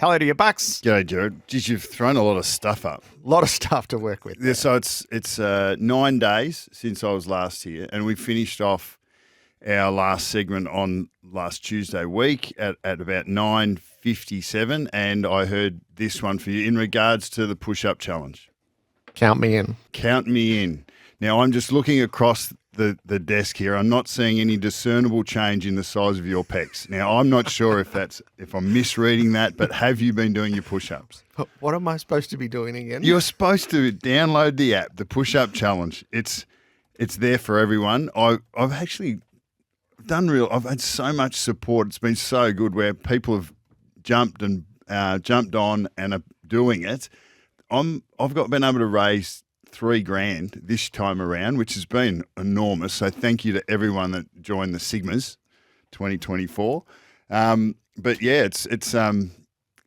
Hello to your Bucks. G'day, Gerard. Geez, you've thrown a lot of stuff up. A lot of stuff to work with. Yeah, so it's 9 days since I was last here, and we finished off our last segment on last Tuesday week at about 9:57, and I heard this one for you in regards to the push-up challenge. Count me in. Count me in. Now, I'm just looking across the desk here. I'm not seeing any discernible change in the size of your pecs. Now, I'm not sure if I'm misreading that, but have you been doing your push-ups? What am I supposed to be doing again? You're supposed to download the app, the push-up challenge. It's there for everyone. I've actually I've had so much support. It's been so good where people have jumped on and are doing it. I've been able to raise $3,000 this time around, which has been enormous. So thank you to everyone that joined the Sigmas 2024. But yeah, it's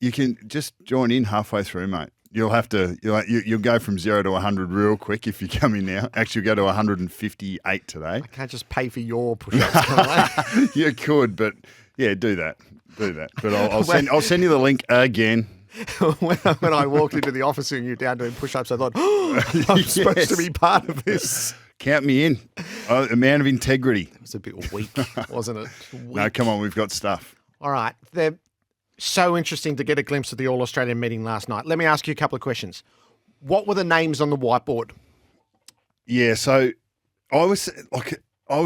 you can just join in halfway through, mate. You'll go from 0 to 100 real quick if you come in now. Actually, go to 158 today. I can't just pay for your push-ups, can I? You could, but yeah, do that. But I'll send you the link again. when I walked into the office and you're down doing push-ups, I thought, I'm supposed to be part of this. Count me in. A man of integrity. It was a bit weak, wasn't it? Weak. No, come on, we've got stuff. All right. They're so interesting to get a glimpse of the All-Australian meeting last night. Let me ask you a couple of questions. What were the names on the whiteboard? Yeah, so I was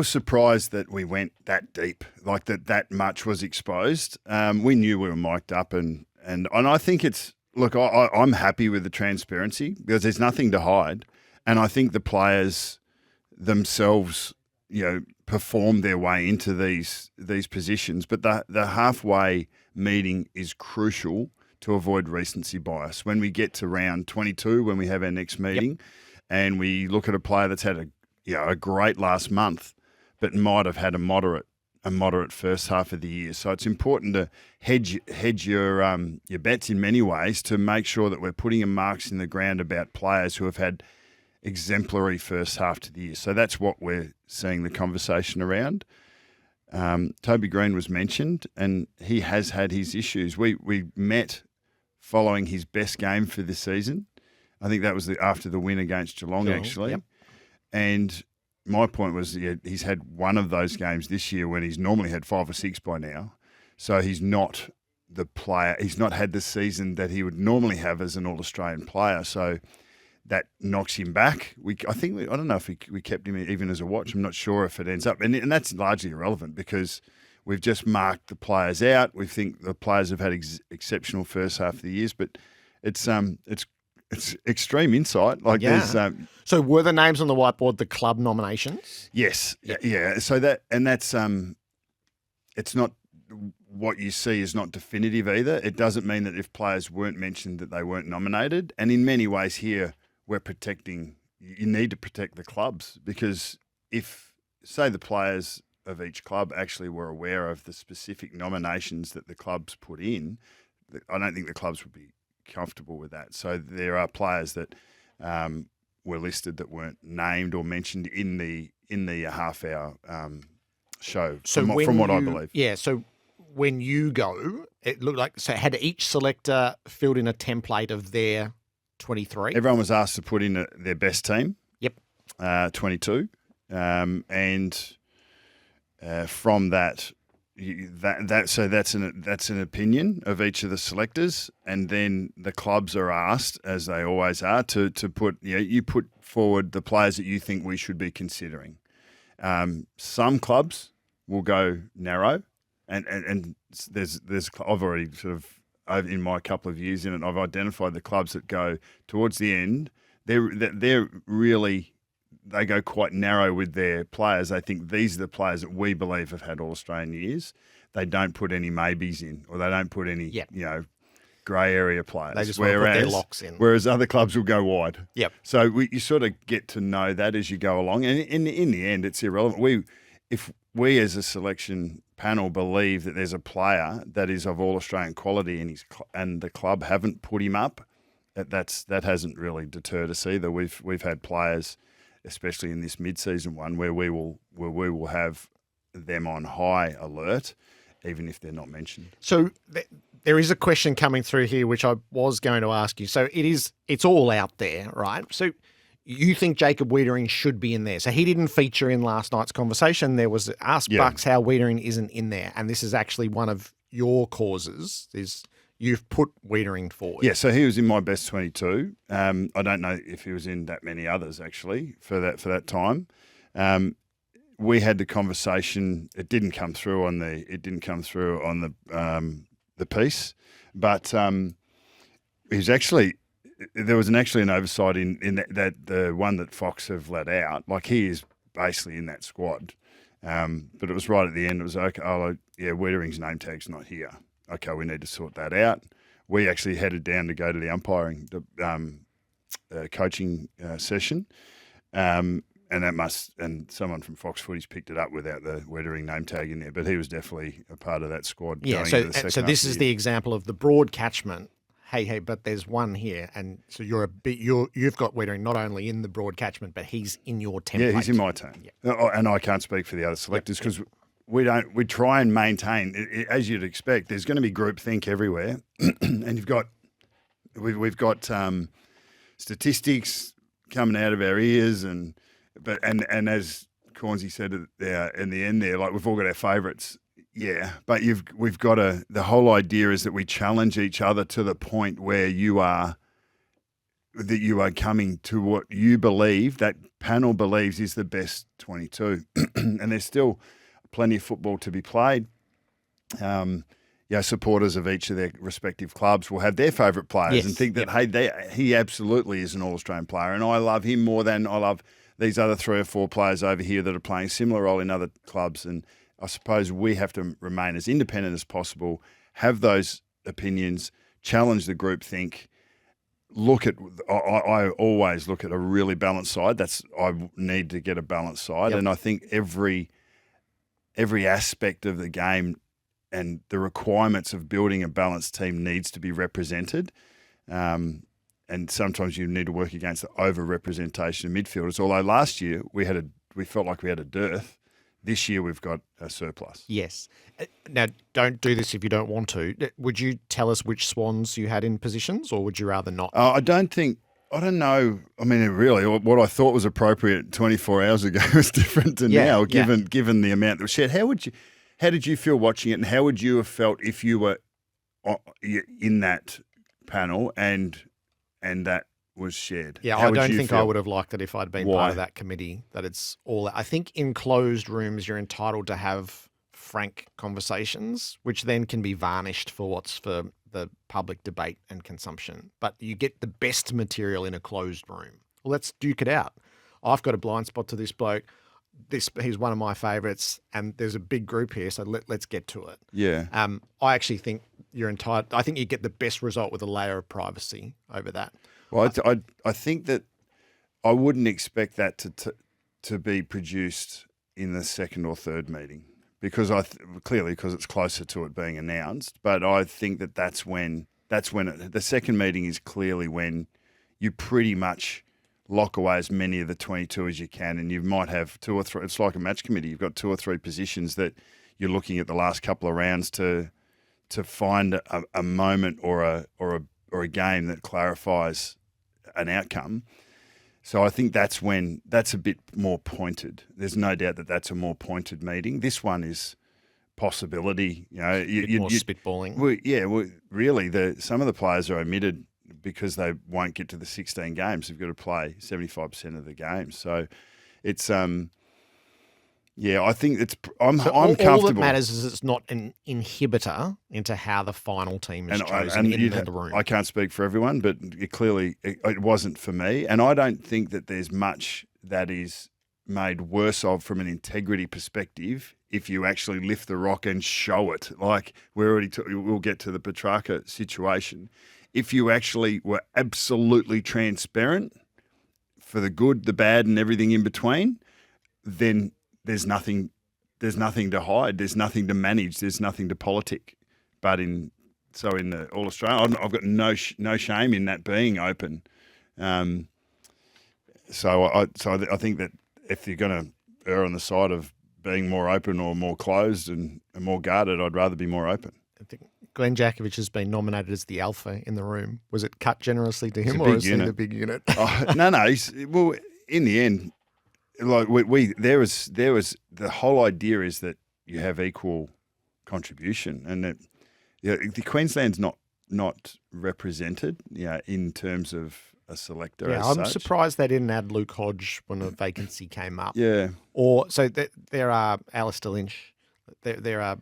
surprised that we went that deep, like that much was exposed. We knew we were mic'd up and I think I'm happy with the transparency because there's nothing to hide. And I think the players themselves, perform their way into these positions. But the halfway meeting is crucial to avoid recency bias. When we get to round 22, when we have our next meeting, and we look at a player that's had a great last month, but might have had a moderate first half of the year. So it's important to hedge your bets in many ways to make sure that we're putting marks in the ground about players who have had exemplary first half to the year. So that's what we're seeing the conversation around. Toby Green was mentioned, and he has had his issues. We met following his best game for this season. I think that was after the win against Geelong, actually. Yep. And my point was he's had one of those games this year when he's normally had 5 or 6 by now. So he's not the player. He's not had the season that he would normally have as an All-Australian player. So that knocks him back. I don't know if we kept him even as a watch. I'm not sure if it ends up. And that's largely irrelevant because we've just marked the players out. We think the players have had exceptional first half of the years, but it's extreme insight. So were the names on the whiteboard the club nominations? Yes. Yeah. So that's it's not what you see is not definitive either. It doesn't mean that if players weren't mentioned that they weren't nominated. And in many ways here, you need to protect the clubs because if, say, the players of each club actually were aware of the specific nominations that the clubs put in, I don't think the clubs would be comfortable with that. So there are players that were listed that weren't named or mentioned in the half-hour show, from what I believe. Yeah, so when you go, it looked like, so had each selector filled in a template of their 23? Everyone was asked to put in their best team. Yep. 22. And from that, that's an opinion of each of the selectors, and then the clubs are asked, as they always are, to put you put forward the players that you think we should be considering. Some clubs will go narrow, and there's I've already sort of in my couple of years in it, I've identified the clubs that go towards the end. They're really. They go quite narrow with their players. They think these are the players that we believe have had All-Australian years. They don't put any maybes in, or they don't put any, grey area players. They just want to put their locks in. Whereas other clubs will go wide. Yep. So you sort of get to know that as you go along. And in the end, it's irrelevant. If we as a selection panel believe that there's a player that is of All-Australian quality and the club haven't put him up, that hasn't really deterred us either. We've had players, especially in this mid-season one, where we will have them on high alert, even if they're not mentioned. So There is a question coming through here, which I was going to ask you. So it's all out there, right? So you think Jacob Wiedering should be in there. So he didn't feature in last night's conversation. There was Ask Bucks how Wiedering isn't in there. And this is actually one of your causes, is you've put Wiedering forward. Yeah, so he was in my best 22. I don't know if he was in that many others, actually, for that time. We had the conversation. It didn't come through on the piece, but there was actually an oversight in that the one that Fox have let out. Like, he is basically in that squad, but it was right at the end. It was okay. Oh, yeah, Wiedering's name tag's not here. Okay, we need to sort that out. We actually headed down to go to the umpiring, coaching session. And someone from Fox Footy's picked it up without the Wiedering name tag in there, but he was definitely a part of that squad. Yeah, so this is the example of the broad catchment. Hey, but there's one here, and so you've got Wiedering not only in the broad catchment, but he's in your template. Yeah, he's in my team, and I can't speak for the other selectors because we try and maintain, as you'd expect. There's going to be groupthink everywhere, and we've got statistics coming out of our ears and as Cornsey said in the end there, like, we've all got our favourites, but we've got the whole idea is that we challenge each other to the point where you are coming to what you believe, that panel believes is the best 22, and there's still plenty of football to be played. Supporters of each of their respective clubs will have their favourite players and think that, he absolutely is an All-Australian player, and I love him more than I love these other 3 or 4 players over here that are playing a similar role in other clubs. And I suppose we have to remain as independent as possible, have those opinions, challenge the groupthink. I always look at a really balanced side. I need to get a balanced side, and I think every aspect of the game and the requirements of building a balanced team needs to be represented. And sometimes you need to work against the over-representation of midfielders. Although last year we felt like we had a dearth. This year we've got a surplus. Yes. Now, don't do this if you don't want to. Would you tell us which Swans you had in positions, or would you rather not? I don't know. I mean, really, what I thought was appropriate 24 hours ago is different to now, given the amount that was shared. How did you feel watching it, and how would you have felt if you were in that panel and that was shared? Yeah, I don't think I would have liked it if I'd been part of that committee. That it's all. I think in closed rooms you're entitled to have frank conversations, which then can be varnished for what's for the public debate and consumption. But you get the best material in a closed room. Well, let's duke it out. I've got a blind spot to this bloke. He's one of my favourites, and there's a big group here, so let's get to it. Yeah. I actually think you're entitled. I think you get the best result with a layer of privacy over that. Well, I think that I wouldn't expect that to be produced in the second or third meeting, because because it's closer to it being announced. But I think that's when the second meeting is clearly when you pretty much lock away as many of the 22 as you can, and you might have 2 or 3. It's like a match committee. You've got 2 or 3 positions that you're looking at the last couple of rounds to find a moment or a game that clarifies an outcome. So I think that's a bit more pointed. There's no doubt that that's a more pointed meeting. This one is possibility. You know, more spitballing. Really, some of the players are omitted because they won't get to the 16 games. They've got to play 75% of the games. So it's I think it's I'm comfortable. All that matters is it's not an inhibitor into how the final team is chosen in the room. I can't speak for everyone, but it wasn't for me. And I don't think that there's much that is made worse of from an integrity perspective if you actually lift the rock and show it. Like we'll get to the Petracca situation. If you actually were absolutely transparent for the good, the bad, and everything in between, then there's nothing to hide. There's nothing to manage. There's nothing to politic. But in the All Australian, I've got no shame in that being open. So I think that if you're going to err on the side of being more open or more closed and more guarded, I'd rather be more open. I think Glenn Jakovic has been nominated as the alpha in the room. Was it cut generously to him, a or big is he unit. the big unit? No. Well, in the end, like there was the whole idea is that you have equal contribution, and that the Queensland's not represented, in terms of a selector. Yeah, as I'm such. surprised they didn't add Luke Hodge when a vacancy came up. Yeah, Or so there are Alistair Lynch. There are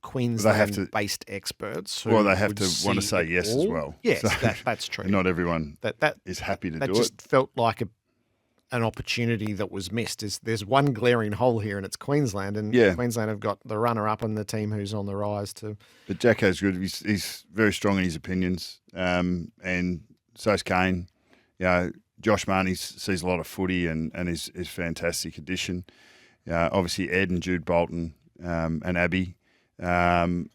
Queensland-based experts who they have would to want to see say it yes all. as well. Yes, So, that's true. Not everyone That is happy to that do just it. felt like an opportunity that was missed. There's one glaring hole here, and it's Queensland, and Queensland have got the runner-up and the team who's on the rise too. But Jacko's good. He's very strong in his opinions, and so's Kane. Josh Marnie sees a lot of footy and is fantastic addition. Obviously Ed and Jude Bolton and Abby, and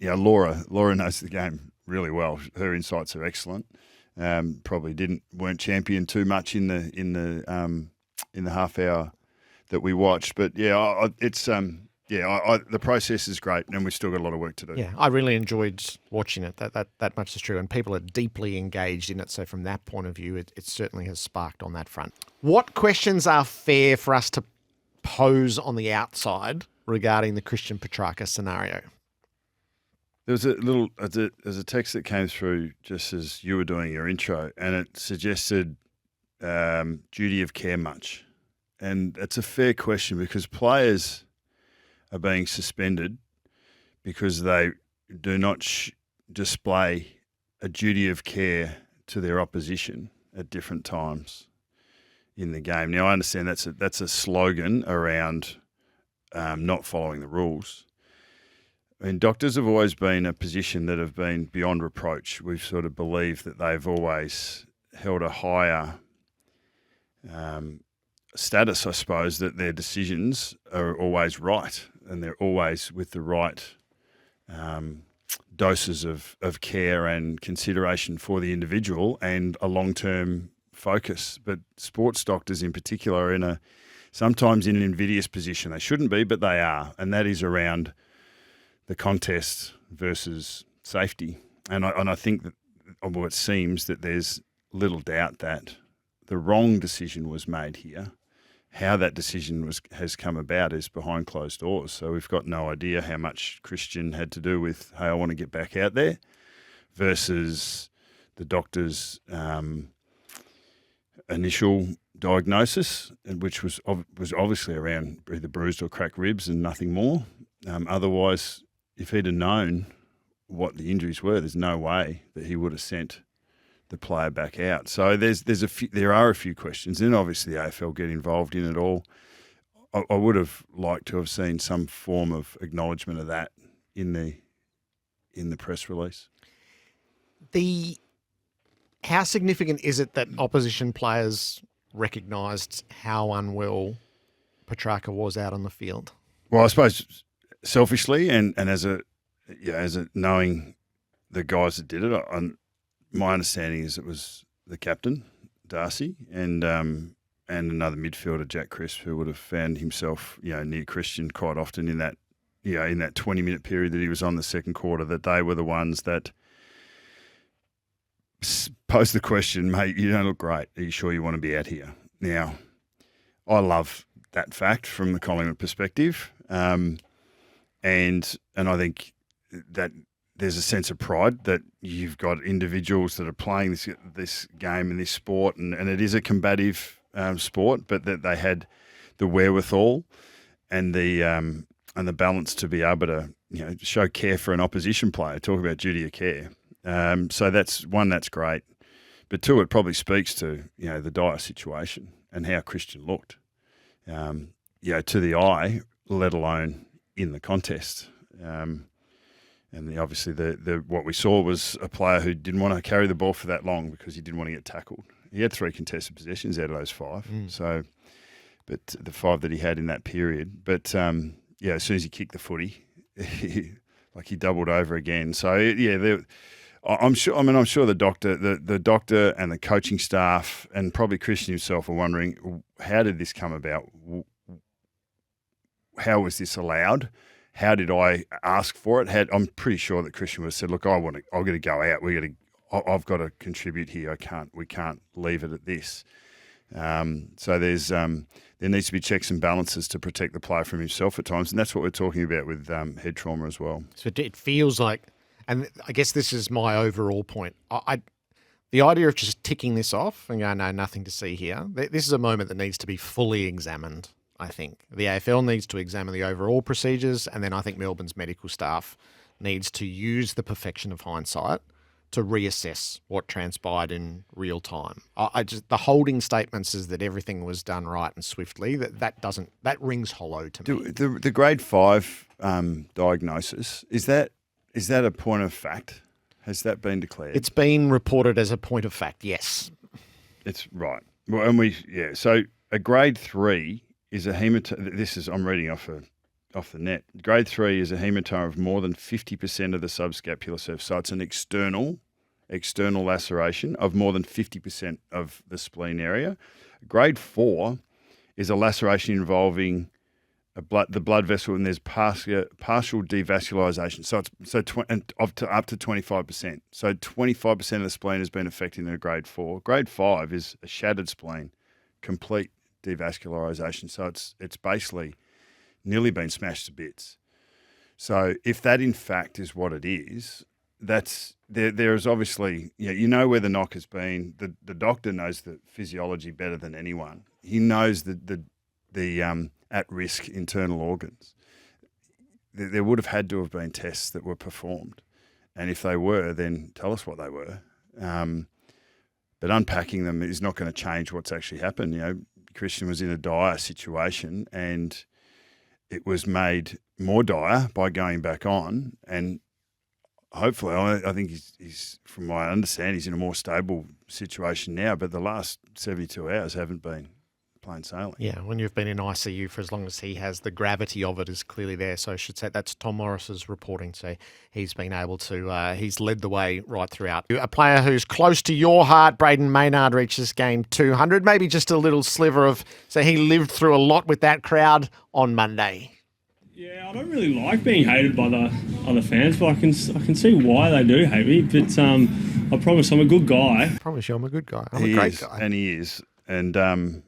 Laura knows the game really well. Her insights are excellent. Probably weren't championed too much in the half hour that we watched, but the process is great, and we've still got a lot of work to do. Yeah, I really enjoyed watching it. That much is true, and people are deeply engaged in it. So from that point of view, it certainly has sparked on that front. What questions are fair for us to pose on the outside regarding the Christian Petracca scenario? There was there's a text that came through just as you were doing your intro, and it suggested duty of care much, and it's a fair question because players are being suspended because they do not display a duty of care to their opposition at different times in the game. Now, I understand that's a slogan around not following the rules. I mean, doctors have always been a position that have been beyond reproach. We've sort of believed that they've always held a higher status, I suppose, that their decisions are always right and they're always with the right doses of care and consideration for the individual and a long-term focus. But sports doctors in particular are sometimes in an invidious position. They shouldn't be, but they are, and that is around the contest versus safety. And I think that, it seems that there's little doubt that the wrong decision was made here. How that decision has come about is behind closed doors. So we've got no idea how much Christian had to do with, hey, I want to get back out there, versus the doctor's initial diagnosis, which was obviously around either bruised or cracked ribs and nothing more. Otherwise, if he'd have known what the injuries were, there's no way that he would have sent the player back out. So there are a few questions, and obviously the AFL get involved in it all. I would have liked to have seen some form of acknowledgement of that in the press release. How significant is it that opposition players recognised how unwell Petracca was out on the field? Well, I suppose selfishly and as a knowing the guys that did it, my understanding is it was the captain, Darcy, and another midfielder, Jack Crisp, who would have found himself, near Christian quite often in that 20-minute period that he was on the second quarter, that they were the ones that posed the question, mate, you don't look great. Are you sure you want to be out here? Now, I love that fact from the Collingwood perspective. And I think that there's a sense of pride that you've got individuals that are playing this game and this sport, and it is a combative sport, but that they had the wherewithal and the balance to be able to show care for an opposition player. Talk about duty of care. So that's great, but two, it probably speaks to the dire situation and how Christian looked, to the eye, let alone in the contest. And obviously what we saw was a player who didn't want to carry the ball for that long because he didn't want to get tackled. He had 3 contested possessions out of those 5. So, but the 5 that he had in that period. But as soon as he kicked the footy, he doubled over again. So I'm sure the doctor and the coaching staff and probably Christian himself are wondering, how did this come about? How was this allowed? how did I ask for it? I'm pretty sure that Christian would have said, look, I'm going to go out. I've got to contribute here. We can't leave it at this. So there needs to be checks and balances to protect the player from himself at times, and that's what we're talking about with head trauma as well. So it feels like, and I guess this is my overall point. The idea of just ticking this off and going, no, nothing to see here. This is a moment that needs to be fully examined. I think the AFL needs to examine the overall procedures, and then I think Melbourne's medical staff needs to use the perfection of hindsight to reassess what transpired in real time. The holding statements is that everything was done right and swiftly. That rings hollow to me. The grade 5 diagnosis, is that a point of fact? Has that been declared? It's been reported as a point of fact. Yes, it's right. Well, and so a grade 3 is a hematoma. I'm reading off the net. Grade 3 is a hematoma of more than 50% of the subscapular surface. So it's an external laceration of more than 50% of the spleen area. Grade 4 is a laceration involving the blood vessel, and there's partial devascularization. So up to 25%. So 25% of the spleen has been affected in a grade 4. Grade 5 is a shattered spleen, complete devascularization. So it's basically nearly been smashed to bits. So if that in fact is what it is, that's there is obviously you know where the knock has been. The doctor knows the physiology better than anyone. He knows the at-risk internal organs. There would have had to have been tests that were performed, and if they were, then tell us what they were. But unpacking them is not going to change what's actually happened. Christian was in a dire situation, and it was made more dire by going back on. And hopefully, I think he's, from my understanding, he's in a more stable situation now. But the last 72 hours haven't been plain sailing. Yeah, when you've been in ICU for as long as he has, the gravity of it is clearly there. So I should say that's Tom Morris's reporting. So he's been able to, he's led the way right throughout. A player who's close to your heart, Brayden Maynard, reaches game 200. Maybe just a little sliver of, so he lived through a lot with that crowd on Monday. Yeah, I don't really like being hated by the other fans, but I can see why they do hate me. But I promise I'm a good guy. I promise you I'm a good guy. I'm a great guy. And he is. And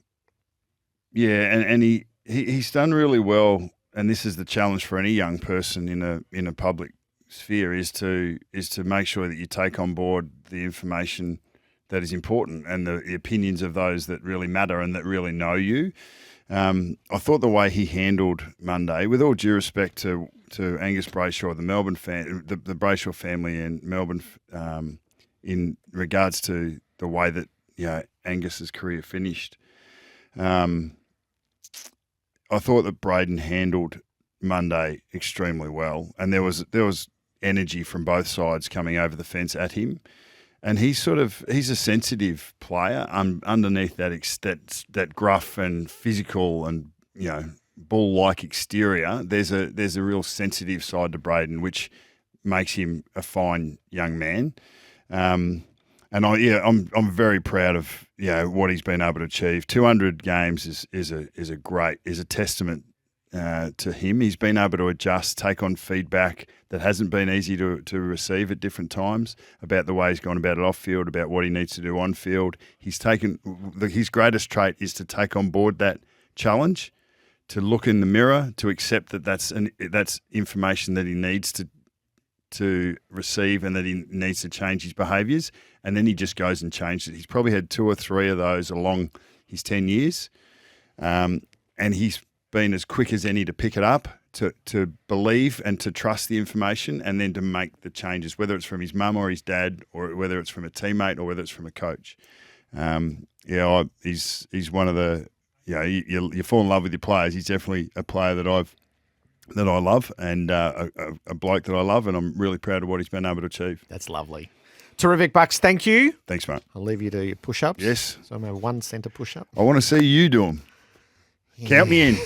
he's done really well. And this is the challenge for any young person in a public sphere is to make sure that you take on board the information that is important and the opinions of those that really matter and that really know you. I thought the way he handled Monday, with all due respect to Angus Brayshaw, the Melbourne the Brayshaw family and Melbourne, in regards to the way that Angus's career finished, I thought that Brayden handled Monday extremely well, and there was energy from both sides coming over the fence at him. And he's a sensitive player underneath that gruff and physical and bull-like exterior. There's a real sensitive side to Brayden, which makes him a fine young man. And I'm very proud of what he's been able to achieve. 200 games is a testament to him. He's been able to adjust, take on feedback that hasn't been easy to receive at different times about the way he's gone about it off field, about what he needs to do on field. His greatest trait is to take on board that challenge, to look in the mirror, to accept that that's information that he needs to receive and that he needs to change his behaviours, and then he just goes and changes it. He's probably had 2 or 3 of those along his 10 years, and he's been as quick as any to pick it up, to believe and to trust the information, and then to make the changes, whether it's from his mum or his dad, or whether it's from a teammate, or whether it's from a coach. He's one of the you fall in love with your players. He's definitely a player that I love, and a bloke that I love, and I'm really proud of what he's been able to achieve. That's lovely. Terrific, Bucks. Thank you. Thanks, mate. I'll leave you to your push-ups. Yes. So I'm a 1 centre push-up. I want to see you do them. Yeah. Count me in.